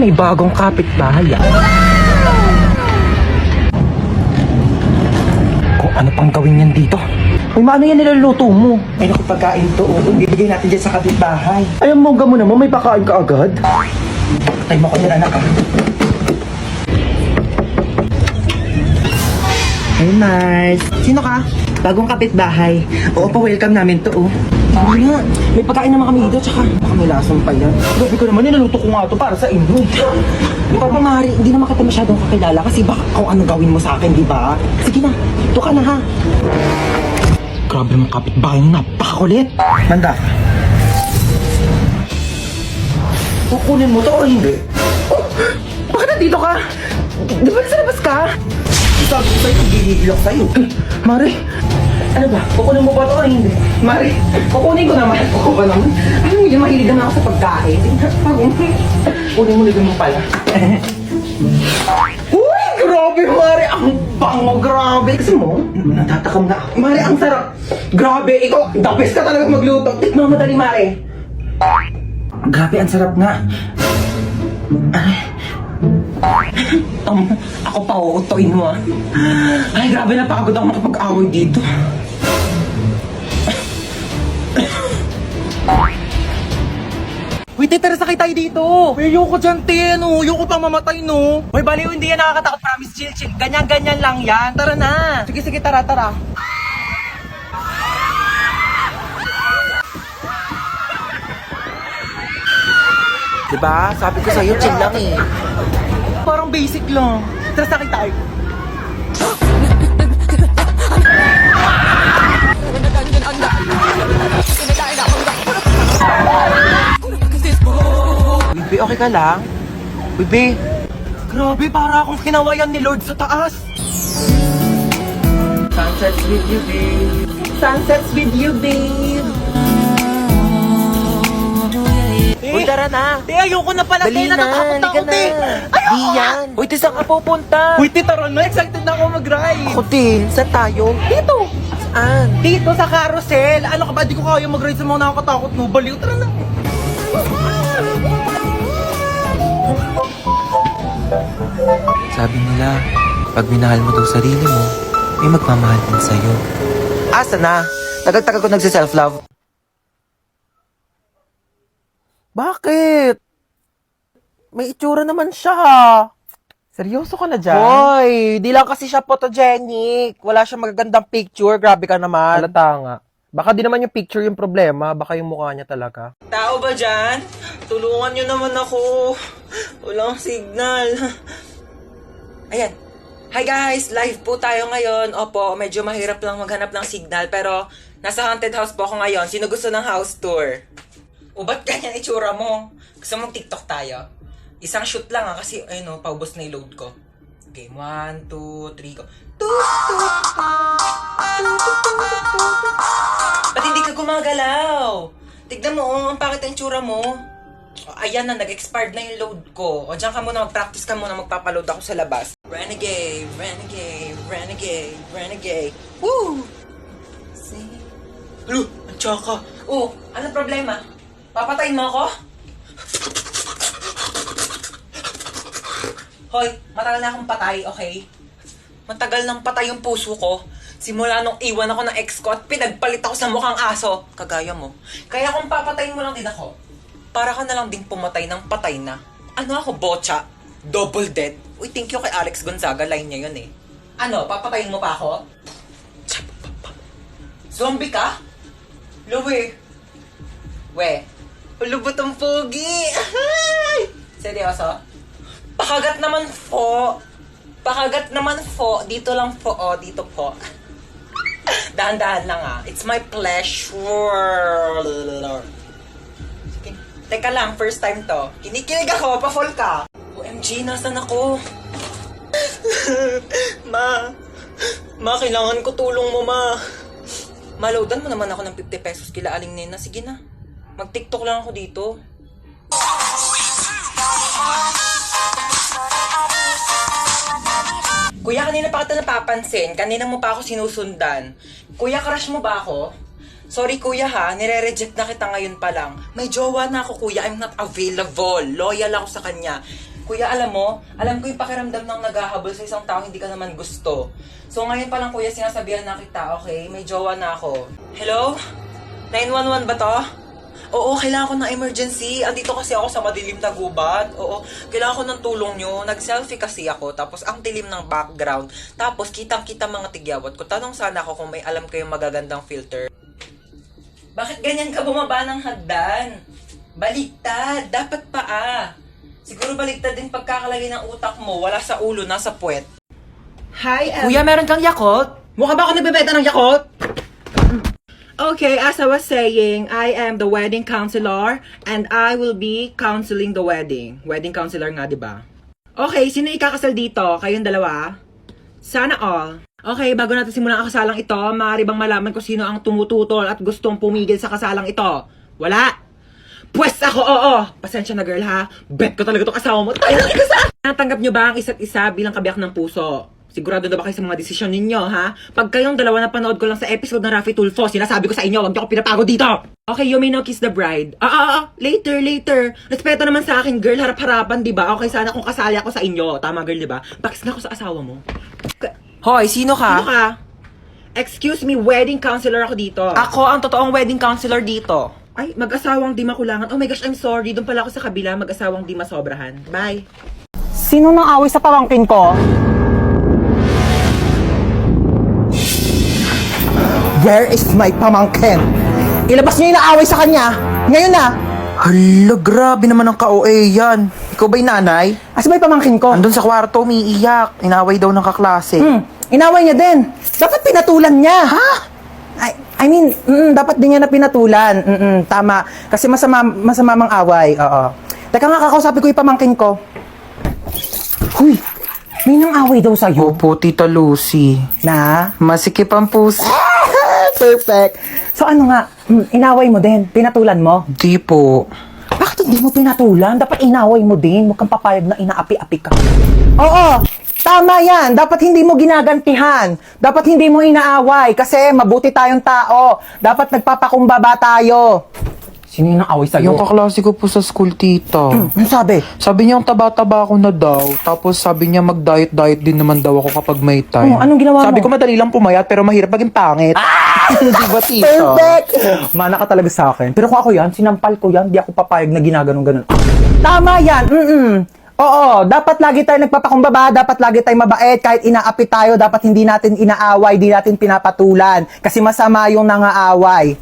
may bagong kapitbahay ah. Kung ano pang gawin yan dito. Ay, maano yan niluluto mo? Ay, naku, pagkain to. Ibigay natin dyan sa kapitbahay. Ay, ang mongga mo naman, may pakain ka agad. Ay, mo ko nila anak ah. Hey, Mars. Sino ka? Bagong kapitbahay. Oo pa, welcome namin to, oh. Ay nga, may pagkain naman kami dito, tsaka baka may lasang pa yan. Grabe ko naman, nilaluto ko nga to para sa inyo. Di ba, Mari, hindi naman kita masyadong kakilala kasi baka kung ano gawin mo sa akin, di ba? Sige na, ito ka na ha. Grabe mong kapitbahay mo, napakakulit. Manda. Kukunin mo to o hindi? Oh, bakit nandito ka? Di ba nasa labas ka? Sabi ko sa'yo, gigigilok sa'yo. Mari, ano ba? Kukunin mo ba ito o hindi? Mari, kukunin ko naman. Kukunin ko naman. Ano mo yun, mahilig naman ako sa pagkain. Kunin mo mo pala. Uy, grabe, Mari. Ang bango, grabe. Kasi mo, natatakam na ako. Mari, ang sarap. Grabe, ikaw, the best ka talaga magluto. Tikman mo dali, Mari. Grabe, ang sarap nga. Ako pa uutoin mo ah. Ay, grabe, napakagod ako makapag-away dito. Uy, tara, sakay tayo dito. Ayoko dyan, te, no. Ayoko pang mamatay, no. Uy, baliw, hindi yan nakakatakot. Promise, chill, chill. Ganyan-ganyan lang yan. Tara na. Sige, sige, tara, tara. Diba? Sabi ko sa'yo, chill lang eh. Parang basic lang. Tara, sakay tayo. Bibi, okay ka lang? Bibi, grabe, para akong kinawayan ni Lord sa taas. Sunsets with you, babe. Sunsets with you, babe. Uy, tara na. Te, ayoko na pala. Dali na, natatakot ako, te. Ayoko. Di yan. Uy, te, saan ka pupunta? Uy, te, tara na. Excited na ako mag-ride. Ako din. Saan tayo? Dito. Saan? Dito, sa carousel. Ano ka ba? Di ko kaya mag-ride sa mga nakakatakot mo. Baliw, tara na. Sabi nila, pag minahal mo daw sarili mo, may magmamahal din sa'yo. Asa na? Tagal-tagal ko nagsi-self-love. Bakit? May itsura naman siya. Seryoso ka na dyan? Hoy, di lang kasi siya photogenic. Wala siyang magagandang picture. Grabe ka naman. Halata nga. Baka di naman yung picture yung problema. Baka yung mukha niya talaga. Tao ba dyan? Tulungan niyo naman ako. Walang signal. Ayan. Hi guys! Live po tayo ngayon. Opo, medyo mahirap lang maghanap ng signal. Pero nasa haunted house po ako ngayon. Sino gusto ng house tour? O ba't ganyan itsura mo? Gusto mong TikTok tayo? Isang shoot lang kasi ayun o, paubos na yung load ko. Okay, 1, 2, 3, go. Ba't hindi ka gumagalaw? Tignan mo, ang pangit ang itsura mo. O, ayan na, nag-expired na yung load ko. O, dyan ka muna, mag-practice ka muna, magpapaload ako sa labas. Renegade, renegade, renegade, renegade. Woo! See? Hello, ang tsaka. Oh, ano problema? Papatayin mo ako? Hoy, matagal na akong patay, okay? Matagal nang patay yung puso ko. Simula nung iwan ako ng ex ko at pinagpalit ako sa mukhang aso. Kagaya mo. Kaya kung papatayin mo lang din ako, para ka na lang ding pumatay ng patay na. Ano ako, bocha? Double dead? Uy, thank you kay Alex Gonzaga. Line niya yun eh. Ano, papatayin mo pa ako? Zombie ka? Luwi. We. Ulubot ang pogi. Seryoso? Pakagat naman po. Pakagat naman po. Dito lang po. O, dito po. Dahan-dahan lang ah. It's my pleasure. Teka lang, first time to. Kinikilig ako, pa-fall ka. OMG, nasan ako? Ma, kailangan ko tulong mo, ma. Maloadan mo naman ako ng 50 pesos kila Aling Nena. Sige na. Mag-TikTok lang ako dito. Kuya, kanina pa kita napapansin. Kanina mo pa ako sinusundan. Kuya, crush mo ba ako? Sorry kuya ha, nire-reject na kita ngayon pa lang. May jowa na ako kuya, I'm not available. Loyal ako sa kanya. Kuya, alam ko yung pakiramdam ng naghahabol sa isang tao hindi ka naman gusto. So ngayon pa lang kuya, sinasabihan na kita, okay? May jowa na ako. Hello? 911 ba to? Oo, kailangan ko ng emergency. Andito kasi ako sa madilim na gubat. Oo, kailangan ko ng tulong nyo. Nag-selfie kasi ako, tapos ang dilim ng background. Tapos kitang-kita mga tigyawat ko. Tanong sana ako kung may alam kayong magagandang filter. Bakit ganyan ka bumaba ng hagdan? Baligtad, dapat paa. Siguro baligtad din pagkakalagay ng utak mo. Wala sa ulo, nasa puwet. Hi, Kuya, meron kang Yakult? Mukha ba ako nagbebenta ng Yakult? Okay, as I was saying, I am the wedding counselor and I will be counseling the wedding. Wedding counselor nga, di ba? Okay, sino ikakasal dito? Kayong dalawa? Sana all. Okay, bago natin simulan ang kasalang ito, maaari bang malaman kung sino ang tumututol at gustong pumigil sa kasalang ito? Wala? Pwes ako, oo! Pasensya na girl ha, bet ko talaga itong asawa mo, tayo lang ikasal! Natanggap nyo ba ang isa't isa bilang kabiyak ng puso? Sigurado na ba kayo sa mga desisyon ninyo, ha? Pag kayong dalawa na panood ko lang sa episode ng Raffy Tulfo, sinasabi ko sa inyo, huwag niyo ako pinapagod dito! Okay, you may now kiss the bride. Later. Respeto naman sa akin, girl, harap-harapan, di ba? Okay, sana kung kasali ako sa inyo. Tama, girl, di ba? Pakis na ako sa asawa mo. Hoy, sino ka? Ano ka? Excuse me, wedding counselor ako dito. Ako ang totoong wedding counselor dito. Ay, mag-asawang di makulangan. Oh my gosh, I'm sorry. Doon pala ako sa kabila, mag-asawang di masobrahan. Bye. Sino nang away sa pamangkin ko? Where is my pamangkin? Ilabas niyo yung naaway sa kanya. Ngayon na. Hala, grabe naman ang ka-OA yan. Ikaw ba'y nanay? Asa ba yung pamangkin ko? Andun sa kwarto, umiiyak. Inaway daw ng kaklase. Inaway niya din. Dapat pinatulan niya. Ha? I mean, dapat din niya na pinatulan. Tama. Kasi masama mang away. Oo. Teka nga, kakausapin ko yung pamangkin ko. Huy, may nang away daw sa'yo. Opo, Tita Lucy. Na? Masikip ang puso. Perfect. So ano nga, inaway mo din, pinatulan mo? Di po. Bakit hindi mo pinatulan? Dapat inaway mo din, huwag kang papayag na inaapi-api ka. Oo, tama yan. Dapat hindi mo ginagantihan. Dapat hindi mo inaaway kasi mabuti tayong tao. Dapat nagpapakumbaba tayo. Sino yung away sa'yo? Yung kaklase ko po sa school, tita. Ano sabi? Sabi niya, taba-taba ako na daw. Tapos sabi niya, mag-diet-diet din naman daw ako kapag may time. Anong ginawa mo? Sabi ko, madali lang pumayat, pero mahirap maging pangit. Di ba, tita? Perfect! Mana ka talaga sa akin. Pero kung ako yan, sinampal ko yan, di ako papayag na ginaganon-ganon. Tama yan! Oo, dapat lagi tayo nagpapakumbaba, dapat lagi tayo mabait, kahit inaapi tayo, dapat hindi natin inaaway, di natin pinapatulan. Kasi masama yung nangaaway.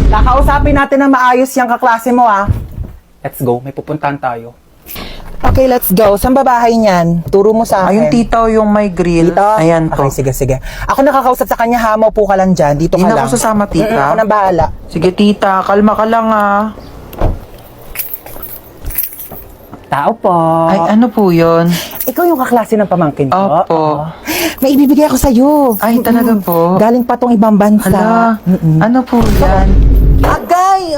Kakausapin natin na maayos yung kaklase mo, ha? Let's go, may pupuntahan tayo. Okay, let's go. Saan ba bahay niyan? Turo mo sa akin. Ayun, tita, yung may grill. Dito? Ayan po. Okay, sige. Ako nakakausap sa kanya, ha? Maupo ka lang dyan. Dito ka Hindi lang. na ako sasama, tita. Ako na bahala. Sige, tita, kalma ka lang, ah. Tao po. Ay, ano po yun? Ikaw yung kaklase ng pamangkin ko? Opo. May ibibigay ako sa'yo. Ay, talaga po? Galing pa tong ibang bansa. Hala, ano po yan? Agay!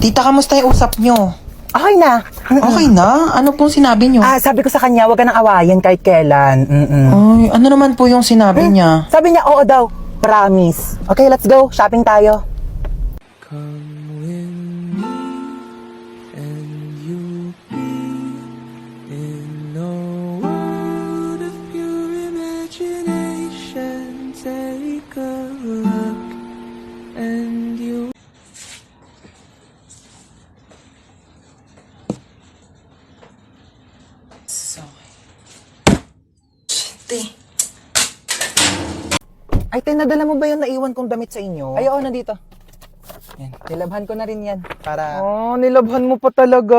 Tita, kamusta yung usap nyo? Okay na. Okay na? Ano pong sinabi nyo? Sabi ko sa kanya, huwag ka nang awayan kahit kailan. Ay, ano naman po yung sinabi niya? Sabi niya, oo daw. Promise. Okay, let's go. Shopping tayo. Ay, tinadala mo ba yung naiwan kong damit sa inyo? Ay, oo, nandito. Yan. Nilabhan ko na rin yan. Para... Oh, nilabhan mo pa talaga.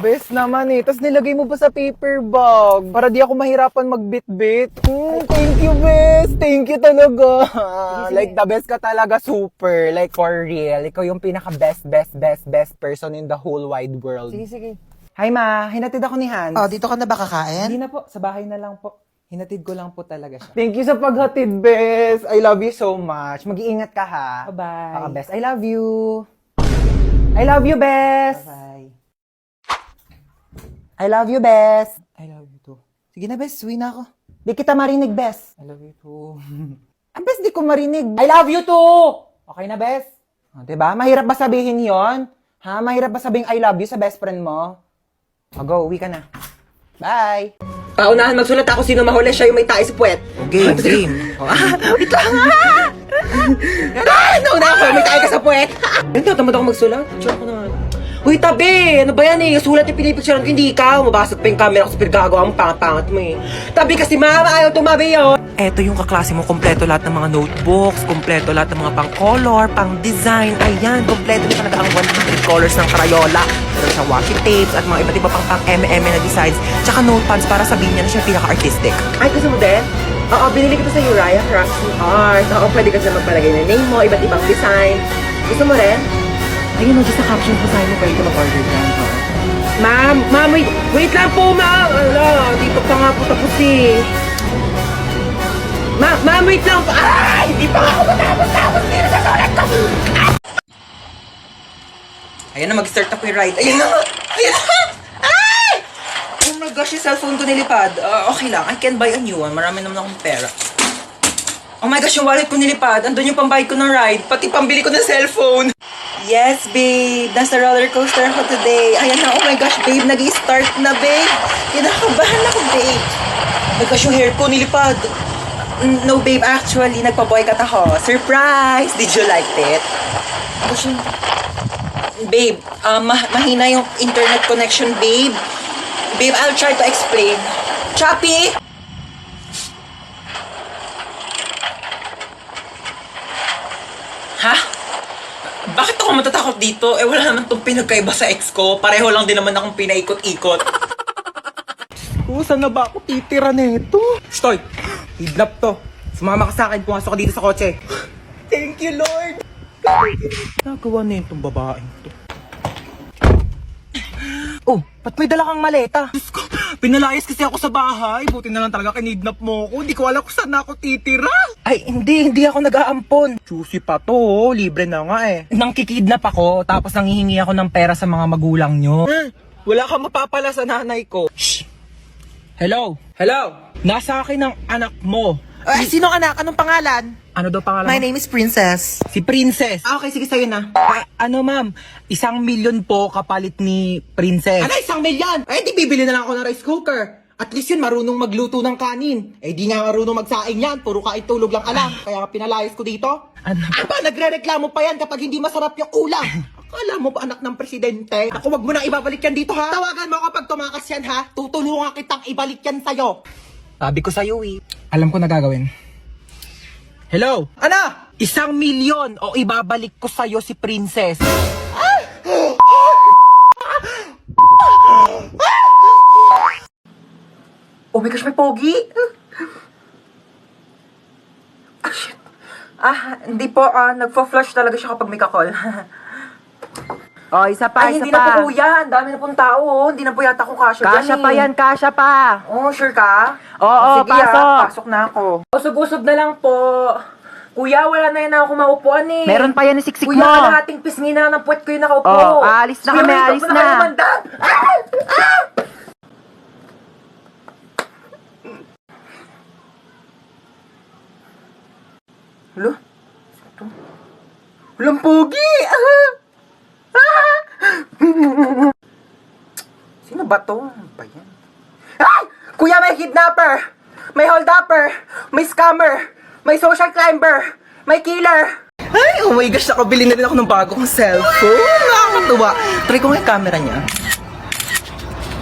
Best naman eh. Tapos nilagay mo pa sa paper bag. Para di ako mahirapan magbit-bit. Thank you, best. Thank you talaga. Like, the best ka talaga, super. Like, for real. Ikaw yung pinaka-best person in the whole wide world. Sige. Hi, ma. Hinatid ako ni Hans. Dito ka na ba kakain? Hindi na po. Sa bahay na lang po. Hinatid ko lang po talaga siya. Thank you sa paghatid, best. I love you so much. Mag-iingat ka, ha? Bye-bye. Best. I love you. I love you, best. Bye. I love you, best. I love you too. Sige na, best. Uwi na ako. Di kita marinig, best. I love you too. Best, di ko marinig. I love you too! Okay na, best? Diba? Mahirap ba sabihin yon? Ha? Mahirap ba sabihin I love you sa best friend mo? Go, uwi ka na. Bye! Paunahan magsulat ako sino mahuli, siya yung may tayo sa puwet. Game, game. Wait lang! Nauna ako, may tayo ka sa puwet. Hindi, tamad ako magsulat. Tsura ko naman. Uy, tabi! Ano ba yan eh? Sulat yung pinipicturean ko, hindi ikaw. Mabasag pa yung camera ko sa pinagagawa mo, pangat-pangat mo eh. Tabi kasi mama, ayaw tumabi yun. Eto yung kaklase mo, kompleto lahat ng mga notebooks, kompleto lahat ng mga pang-color, pang-design. Ayan, kompleto na talaga ang 100 colors ng Crayola. Meron siyang washi tapes at mga iba't iba pang pang-MM na designs. Tsaka notepads para sabihin niya na siya pinaka-artistic. Ay, gusto mo din? Oo, binili ko to sa Uriah Crafts and Art. Oo, pwede ka siya magpalagay ng name mo, iba't ibang design. Gusto mo rin? Ayun, just sa caption ko sa'yo, pwede ka mag-order dyan. Ma'am, wait lang po, ma'am. Ala, dito pa nga po tapos eh. Ma'am, wait lang po. Ay, hindi pa nga ako matapos. Dito sa sulat ko. Ayan na, mag-start na po yung ride. Ayan na. Ayan na. Ay! Oh my gosh, yung cellphone ko nilipad. Okay lang, I can buy a new one. Marami naman akong pera. Oh my gosh, yung wallet ko nilipad. Andun yung pambayad ko ng ride. Pati pambili ko ng cellphone. Yes, babe. Nasa roller coaster ako today. Ayan na, oh my gosh, babe. Nag-i-start na, babe. Kinakabahan ako, babe. Oh my gosh, yung hair ko nilipad. No, babe. Actually, nagpa-boycott ako. Surprise! Did you like it? Gosh, babe, mahina yung internet connection, babe. Babe, I'll try to explain. Choppy! Ha? Bakit ako matatakot dito? Wala naman itong pinagkaiba sa ex ko. Pareho lang din naman akong pinaikot-ikot. Saan na ba ako titira nito? Stoy! Kidnap to. Sumama ka sa akin. Pumasok ka dito sa kotse. Thank you, Lord! Nagawa na itong babaeng to. Oh, ba't may dala kang maleta? Pinalayas kasi ako sa bahay. Buti na lang talaga kinidnap mo ako. Hindi ko alam kung saan na ako titira. Ay, hindi ako nag-aampon. Susi pa to, oh. Libre na nga eh. Nang kikidnap ako, tapos nanghihingi ako ng pera sa mga magulang nyo. Wala kang mapapala sa nanay ko. Shh! Hello? Hello? Nasa akin ang anak mo. Ay, sino anak? Anong pangalan? Ano daw pangalan My mo? name is Princess. Si Princess. Okay, sige sa'yo na. Ano ma'am, 1,000,000 po kapalit ni Princess. Ano, 1,000,000? Ay, di bibili na lang ako ng rice cooker. At least yun, marunong magluto ng kanin. Di nga marunong magsaing yan. Puro kain tulog lang alam. Kaya nga pinalayas ko dito. Ano? Aba, nagre-reklamo pa yan kapag hindi masarap yung ulam. Akala mo ba anak ng presidente? Ako, wag mo nang ibabalik yan dito ha. Tawagan mo kapag tumakas yan ha. Tutulungan kitang ibalik yan sa'yo. Sabi ko sa'yo eh. Alam ko na gagawin. Hello? Ano? 1,000,000 o ibabalik ko sa'yo si Princess. Oh my gosh, may pogi! Ah, shit. Hindi po. Nagpo-flush talaga siya kapag may kakol. Oh, isa pa, Ay, isa hindi pa. na po yan. Dami na pong tao. Oh. Hindi na po yata ko kasya Kasya dyan pa eh. yan, kasya pa. Oh, sure ka? Oo, Sige, pasok. pasok na ako. Usog-usog na lang po. Kuya, wala na yan ako maupuan eh. Meron pa yan ni siksik Kuya, mo. kalahating pisngi na ng puwet ko yung nakaupo. Oh, alis na Kuya, kami, wait, alis huwag mo na. kalimandan. Hello? Walang pogi! Sino ba to? Ano ba yan? Ay! Kuya, may kidnapper! May holdupper! May scammer! May social climber! May killer! Ay, oh my gosh, nakabili na rin ako ng bagong cellphone. Nakakatuwa. Try ko nga yung camera niya.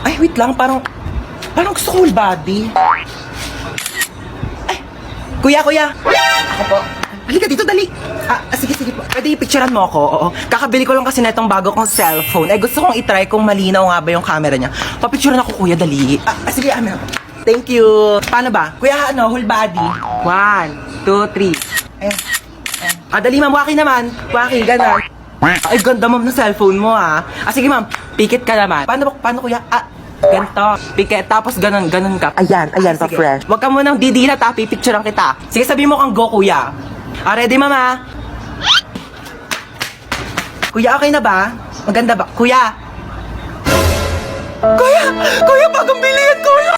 Ay, wait lang, parang gusto ko whole body. Ay, kuya. Ako po. Halika dito, dali. Sige po. Pwede i-picturean mo ako, oo. Kakabili ko lang kasi na itong bago kong cellphone. Gusto kong itry kung malinaw nga ba yung camera niya. Papicturean ako, kuya, dali. Sige, amin ako. Thank you. Paano ba? Kuya, whole body. 1, 2, 3. Ayan. Dali ma'am, waki naman. Waki, gano'n. Ay, ganda ma'am ng cellphone mo sige ma'am, pikit ka naman. Paano kuya? Ganito. Pikit, tapos ganun ka. Ayan, sige. pa-fresh. Huwag ka munang didilat pipicturean kita. Sige, sabi mo kang go kuya. Ready mama? Kuya, okay na ba? Maganda ba? Kuya! Kuya, bagong bilihan kuya!